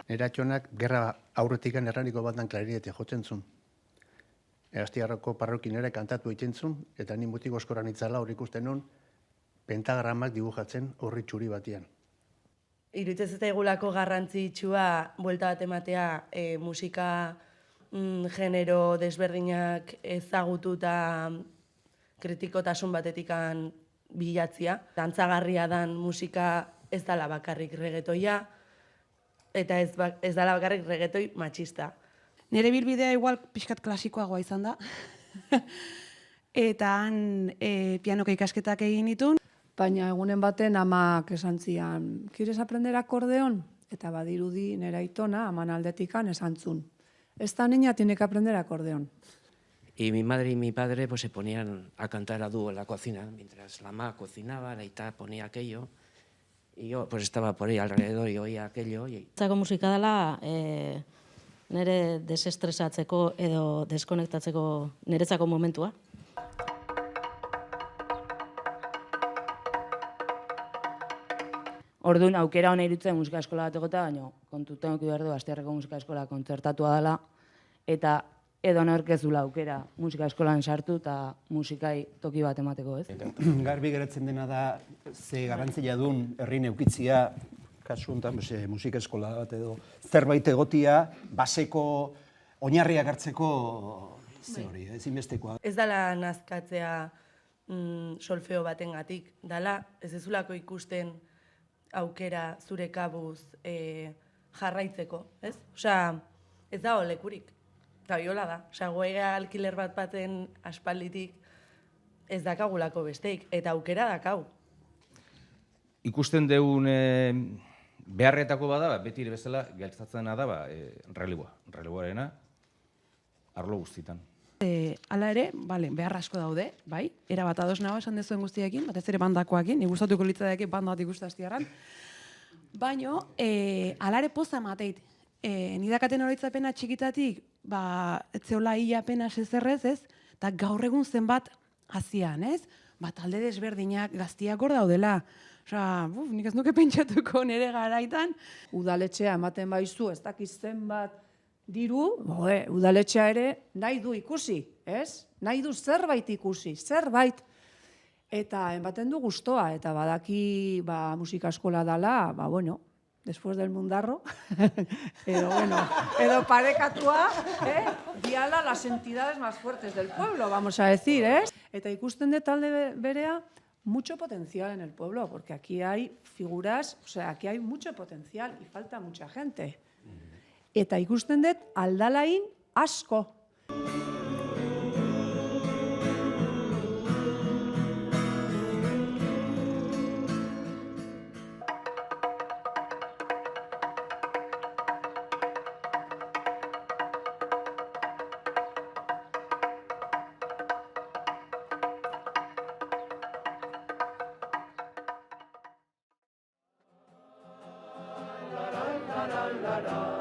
Nera atxonak gerra aurretikan erraniko batan klarinete jotzen zuen. Astiarroko parrokin ere kantatu egiten zuen, eta ni mutik oskoran itzala hor ikusten nun pentagramak dibujatzen horri txuri batian. Iruditzen zaigulako garrantzitsua buelta bat ematea musika genero desberdinak ezagutu eta kritikotasun batetikan bilatzia. Dantzagarria dan musika ez dala bakarrik regetoia, eta ez dala bakarrik regetoi matxista. Nire bilbidea igual pixkat klasikoagoa izan da. Eta han pianoka ikasketak egin ditun. Baina egunen baten amak esan zian, ¿quieres aprender acordeón? Eta badirudi nire aitona aman aldetikan esan zun. Esta niña tiene que aprender acordeón. Y mi madre y mi padre pues se ponían a cantar a dúo en la cocina, mientras la mamá cocinaba, la aita ponía aquello, y yo pues estaba por ahí alrededor y oía aquello. Zako musika dela nire desestresatzeko edo deskonektatzeko niretzako momentua. Orduan, aukera hona irutzen musika eskola bat egota, baina kontutan eduki behar du Astiarreko musika eskola kontzertatua dela, eta edo norkezula aukera musika eskolan sartu eta musikai toki bat emateko, ez? Garbi geratzen dena da, ze garrantzia duen herri neukitzia, kasu honetan musika eskola bat edo zerbait egotia, baseko oinarriak hartzeko hori, ezinbestekoa. Ez dala nazkatzea solfeo batengatik, dala ez ezulako ikusten aukera zure kabuz jarraitzeko, ez? Osea, ez da olekurik. Eta biola da. Osea, goega alkiler bat baten aspalditik ez dakagulako besteik, eta aukera dakau. Ikusten deun beharretako bada, beti ere bezala, gertatzen da, relevoarena, arlo guztietan. Hala ere, behar asko daude, bai? Era bat ados nago esan dezuen guztiekin, batez ere bandakoakin, nik gustatuko litzateke banda bat ikuste Astiarran. Baina, hala ere poza mateit. Nidakaten oroitzapena txikitatik, ez zeola hila apenas ezerrez, ez? Eta gaur egun zenbat hazian, ez? Talde desberdinak gaztiak hor daudela. Osea, nik ez nuke pentsatuko nire garaitan. Udaletxea ematen baizu, ez dakiz zenbat diru, udaletxea ere nahi du ikusi, ez? Nahi du zerbait ikusi, zerbait. Eta ematen du gustoa, eta badaki musika eskola dala, después del mundarro, edo parekatua, diala las entidades más fuertes del pueblo, vamos a decir, ez? Eta ikusten dut talde berea, mucho potencial en el pueblo, porque aquí hay figuras, o sea, aquí hay mucho potencial y falta mucha gente. Eta ikusten dut aldalain asko. La la la la la.